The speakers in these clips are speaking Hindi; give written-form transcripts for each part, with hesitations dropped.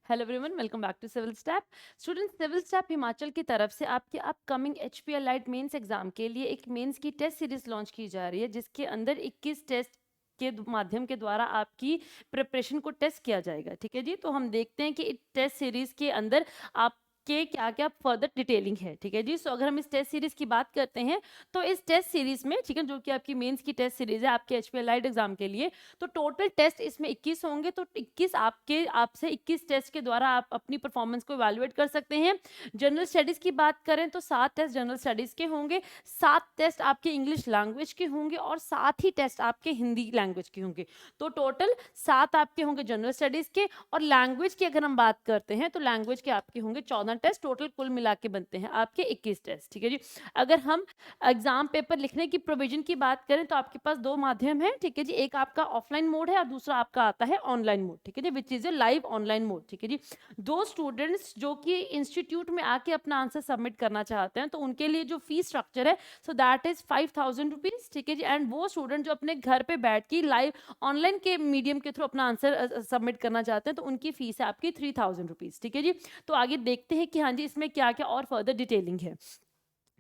Hello everyone, welcome back to Civil Step. Student, Civil Step Himachal की तरफ से आपके upcoming HPL light mains exam के लिए एक मेंस की टेस्ट सीरीज लॉन्च की जा रही है, जिसके अंदर 21 टेस्ट के माध्यम के द्वारा आपकी प्रिपरेशन को टेस्ट किया जाएगा। ठीक है जी, तो हम देखते हैं कि इस टेस्ट सीरीज के अंदर आप के क्या क्या फर्दर डिटेलिंग है। ठीक है जी, सो अगर हम इस टेस्ट सीरीज की बात करते हैं तो इस टेस्ट सीरीज में, ठीक है, जो कि आपकी मेंस की टेस्ट सीरीज है आपके एचपीएल लाइट एग्जाम के लिए, तो टोटल टेस्ट इसमें 21 होंगे। तो 21 आपसे 21 टेस्ट के द्वारा आप अपनी परफॉर्मेंस को इवैल्यूएट कर सकते हैं। जनरल स्टडीज की बात करें तो 7 टेस्ट जनरल स्टडीज के होंगे, 7 टेस्ट आपके इंग्लिश लैंग्वेज के होंगे और 7 ही टेस्ट आपके हिंदी लैंग्वेज के होंगे। तो टोटल 7 आपके होंगे जनरल स्टडीज के। और लैंग्वेज की अगर हम बात करते हैं तो लैंग्वेज के आपके होंगे 14 टेस्ट। टोटल कुल मिला के बनते हैं आपके 21 टेस्ट। ठीक है जी, अगर हम एग्जाम पेपर लिखने की प्रोविजन की बात करें तो आपके पास दो माध्यम है। ठीक है जी, एक आपका ऑफलाइन मोड है और दूसरा आपका आता है ऑनलाइन मोड। ठीक है जी, which is a live online mode. ठीक है जी, दो स्टूडेंट्स जो कि इंस्टीट्यूट में आके अपना आंसर सबमिट करना चाहते हैं तो उनके लिए जो फीस स्ट्रक्चर है, सो दैट इज 5,000 रुपीज। ठीक है जी, एंड वो स्टूडेंट जो अपने घर पे बैठ के लाइव ऑनलाइन के मीडियम के थ्रू अपना आंसर सबमिट करना चाहते हैं तो उनकी फीस है आपकी 3,000 रुपीज। ठीक है जी, तो आगे देखते हैं कि हाँ जी इसमें क्या क्या और फर्दर डिटेलिंग है।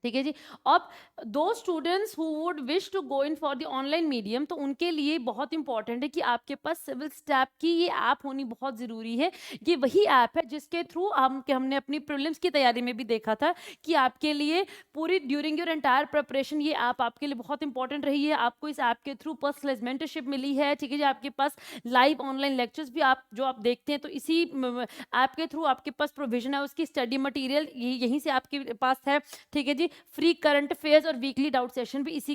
ठीक है जी, अब those students who would wish to go in for the online medium, तो उनके लिए बहुत इंपॉर्टेंट है कि आपके पास सिविल स्टैप की ये ऐप होनी बहुत ज़रूरी है। ये वही ऐप है जिसके थ्रू हमने अपनी प्रीलिम्स की तैयारी में भी देखा था कि आपके लिए पूरी ड्यूरिंग योर एंटायर प्रिपरेशन ये ऐप आपके लिए बहुत इंपॉर्टेंट रही है। आपको इस ऐप के थ्रू पर्सनलाइज मेंटरशिप मिली है। ठीक है जी, आपके पास लाइव ऑनलाइन लेक्चर्स भी आप देखते हैं तो इसी ऐप के थ्रू आपके पास प्रोविजन है, उसकी स्टडी मटीरियल यहीं से आपके पास है। ठीक है जी, फ्री करंट अफेयर्स और वीकली डाउट सेशन भी इसी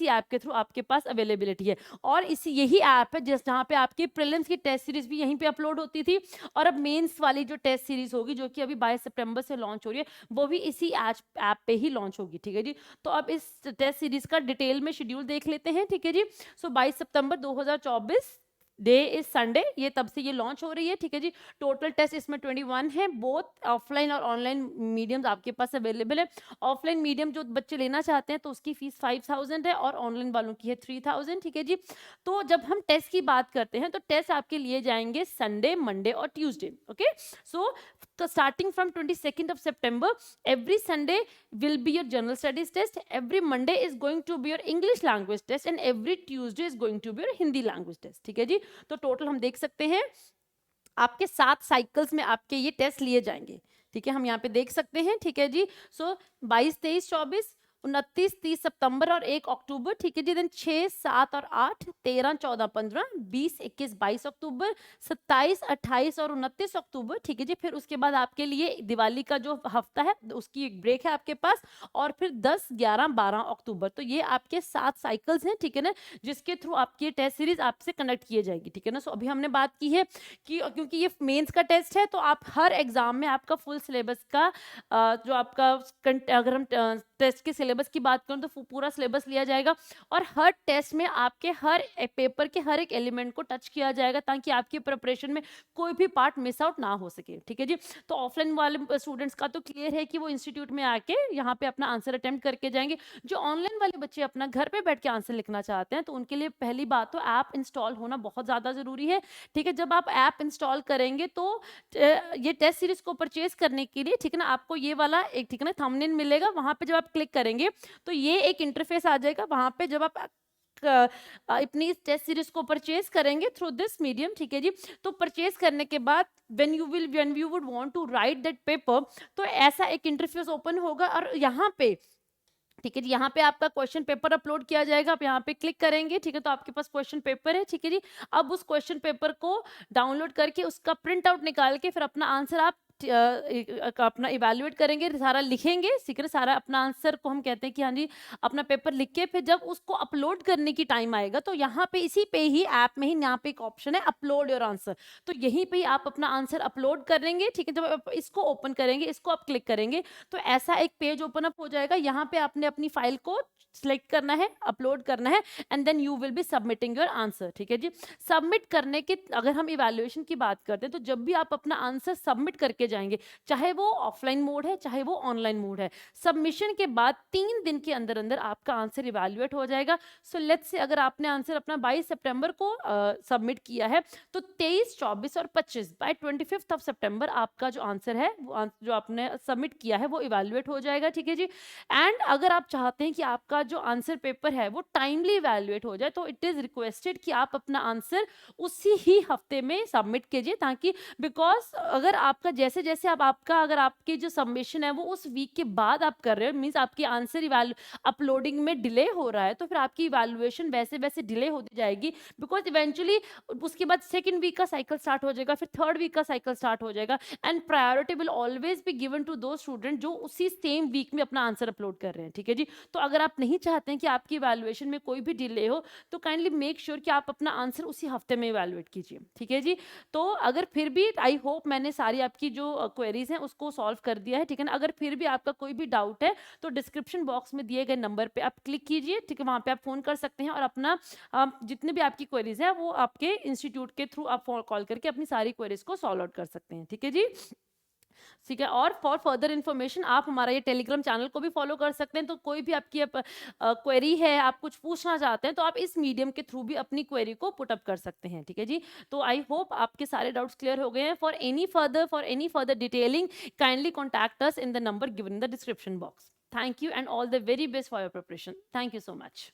ऐप के थ्रू आपके पास अवेलेबिलिटी है। और इसी यही ऐप है जहाँ पे आपकी प्रीलिम्स की टेस्ट सीरीज भी यहीं पे अपलोड होती थी और अब मेंस वाली जो टेस्ट सीरीज होगी जो कि अभी 22 सितंबर से लॉन्च हो रही है वो भी इसी ऐप पे ही लॉन्च होगी। ठीक है जी, तो अब इस टेस्ट सीरीज का डिटेल में शेड्यूल देख लेते हैं। ठीक है जी, सो 22 सितंबर 2024 डे इज संडे, ये तब से ये लॉन्च हो रही है। ठीक है जी, टोटल टेस्ट इसमें 21 है। बोथ ऑफलाइन और ऑनलाइन मीडियम्स आपके पास अवेलेबल है। ऑफलाइन मीडियम जो बच्चे लेना चाहते हैं तो उसकी फीस 5,000 है और ऑनलाइन वालों की है 3,000। ठीक है जी, तो जब हम टेस्ट की बात करते हैं तो टेस्ट आपके लिए जाएंगे संडे, मंडे और Tuesday. Okay, so starting from 22 September, every Sunday will be your general studies test, every Monday is going to be your English language test and every Tuesday is going to be your Hindi language test. ठीक है जी, तो टोटल हम देख सकते हैं आपके 7 साइकिल्स में आपके ये टेस्ट लिए जाएंगे। ठीक है, हम यहाँ पे देख सकते हैं। ठीक है जी, सो 22, 23, 24, 29, 30 सितंबर और 1 अक्टूबर। ठीक है जी, दिन 6, 7 और 8, 13, 14, 15, 20, 21, 22 अक्टूबर, 27, 28 और 29 अक्टूबर। ठीक है जी, फिर उसके बाद आपके लिए दिवाली का जो हफ्ता है उसकी एक ब्रेक है आपके पास और फिर 10, 11, 12 अक्टूबर। तो ये आपके 7 साइकिल्स हैं। ठीक है ना, जिसके थ्रू आपकी टेस्ट सीरीज आपसे कनेक्ट किए जाएगी। ठीक है ना, सो अभी हमने बात की है कि क्योंकि ये मेंस का टेस्ट है तो आप हर एग्जाम में आपका फुल सिलेबस का जो आपका अगर हम टेस्ट के सिलेबस की बात करें तो पूरा सिलेबस लिया जाएगा और हर टेस्ट में आपके हर पेपर के हर एक एलिमेंट को टच किया जाएगा ताकि आपकी प्रिपरेशन में कोई भी पार्ट मिस आउट ना हो सके। ठीक है जी, तो ऑफलाइन वाले स्टूडेंट्स का तो क्लियर है कि वो इंस्टीट्यूट में आके यहाँ पे अपना आंसर अटेम्प्ट करके जाएंगे। जो ऑनलाइन वाले बच्चे अपना घर पे बैठ के आंसर लिखना चाहते हैं तो उनके लिए पहली बात तो ऐप इंस्टॉल होना बहुत ज्यादा जरूरी है। ठीक है, जब आप ऐप इंस्टॉल करेंगे तो ये टेस्ट सीरीज को परचेज करने के लिए, ठीक है ना, आपको ये वाला एक, ठीक है ना, थंबनेल मिलेगा। वहां पे जब आप क्लिक करेंगे तो ये एक इंटरफेस आ जाएगा। वहां पे जब आप अपनी टेस्ट सीरीज को परचेज करेंगे थ्रू दिस मीडियम, ठीक है जी, तो परचेज करने के बाद when you would want to write that paper, तो ऐसा एक इंटरफेस ओपन होगा और यहाँ पे, ठीक है जी, यहाँ पे आपका क्वेश्चन पेपर अपलोड किया जाएगा। आप यहाँ पे क्लिक करेंगे, ठीक है, तो आपके पास क्वेश्चन पेपर है। ठीक है जी, अब उस क्वेश्चन पेपर को डाउनलोड करके उसका प्रिंट आउट निकाल के फिर अपना आंसर आप अपना इवैल्यूएट करेंगे, सारा लिखेंगे। ठीक है, सारा अपना आंसर को हम कहते हैं कि हाँ जी अपना पेपर लिख के फिर जब उसको अपलोड करने की टाइम आएगा तो यहाँ पे इसी पे ही ऐप में ही यहाँ पे एक ऑप्शन है अपलोड योर आंसर, तो यहीं पे ही आप अपना आंसर अपलोड करेंगे। ठीक है, जब आप इसको ओपन करेंगे, इसको आप क्लिक करेंगे तो ऐसा एक पेज ओपन अप हो जाएगा। यहाँ पे आपने अपनी फाइल को सिलेक्ट करना है, अपलोड करना है and then you will be submitting your answer. ठीक है जी, सबमिट करने के, अगर हम इवैल्यूएशन की बात करते हैं तो जब भी आप अपना आंसर सबमिट करके के जाएंगे, चाहे वो ऑफलाइन मोड है चाहे वो ऑनलाइन मोड है। सबमिशन के बाद 3 दिन के अंदर अंदर आपका आंसर इवेल्युएट हो जाएगा। सो लेट्स से अगर आपने आंसर अपना 22 सितंबर को सबमिट किया है तो 23, 24 और 25 बाय 25 ऑफ सितंबर आपका जो आंसर है वो जो आपने सबमिट किया है वो इवेल्युएट हो जाएगा, ठीक है जी। एंड अगर आप चाहते हैं कि आपका जो आंसर पेपर है वो टाइमली इवेल्युएट हो जाए तो इट इज रिक्वेस्टेड कि आप अपना आंसर उसी ही हफ्ते में सबमिट कीजिए, ताकि बिकॉज अगर आपका जैसे जैसे अब आपका अगर आपके जो सबमिशन है वो उस वीक के बाद आप कर रहे हो, मीन्स आपकी आंसर अपलोडिंग में डिले हो रहा है, तो फिर आपकी इवैल्यूएशन वैसे वैसे डिले होती जाएगी। बिकॉज इवेंचुअली उसके बाद सेकंड वीक का साइकिल स्टार्ट हो जाएगा, फिर थर्ड वीक का साइकिल स्टार्ट हो जाएगा, and priority will always be given to those student जो उसी सेम वीक में अपना आंसर अपलोड कर रहे हैं, ठीक है जी। तो अगर आप नहीं चाहते हैं कि आपकी इवैल्यूएशन में कोई भी डिले हो तो काइंडली मेक श्योर कि आप अपना आंसर उसी हफ्ते में इवैल्यूएट कीजिए, ठीक है जी। तो अगर फिर भी आई होप मैंने सारी आपकी जो क्वेरीज हैं उसको सॉल्व कर दिया है, ठीक है ना। अगर फिर भी आपका कोई भी डाउट है तो डिस्क्रिप्शन बॉक्स में दिए गए नंबर पे आप क्लिक कीजिए, ठीक है, वहां पे आप फोन कर सकते हैं और अपना जितने भी आपकी क्वेरीज है वो आपके इंस्टीट्यूट के थ्रू आप कॉल करके अपनी सारी क्वेरीज को सॉल्व आउट कर सकते हैं, ठीक है जी। ठीक है, और फॉर फर्दर इन्फॉर्मेशन आप हमारा ये टेलीग्राम चैनल को भी फॉलो कर सकते हैं। तो कोई भी आपकी क्वेरी है, आप कुछ पूछना चाहते हैं तो आप इस मीडियम के थ्रू भी अपनी क्वेरी को पुट अप कर सकते हैं, ठीक है जी। तो आई होप आपके सारे डाउट्स क्लियर हो गए हैं। For any further detailing kindly contact us in the number given in the description box. Thank you and all the very best for your preparation. Thank you so much.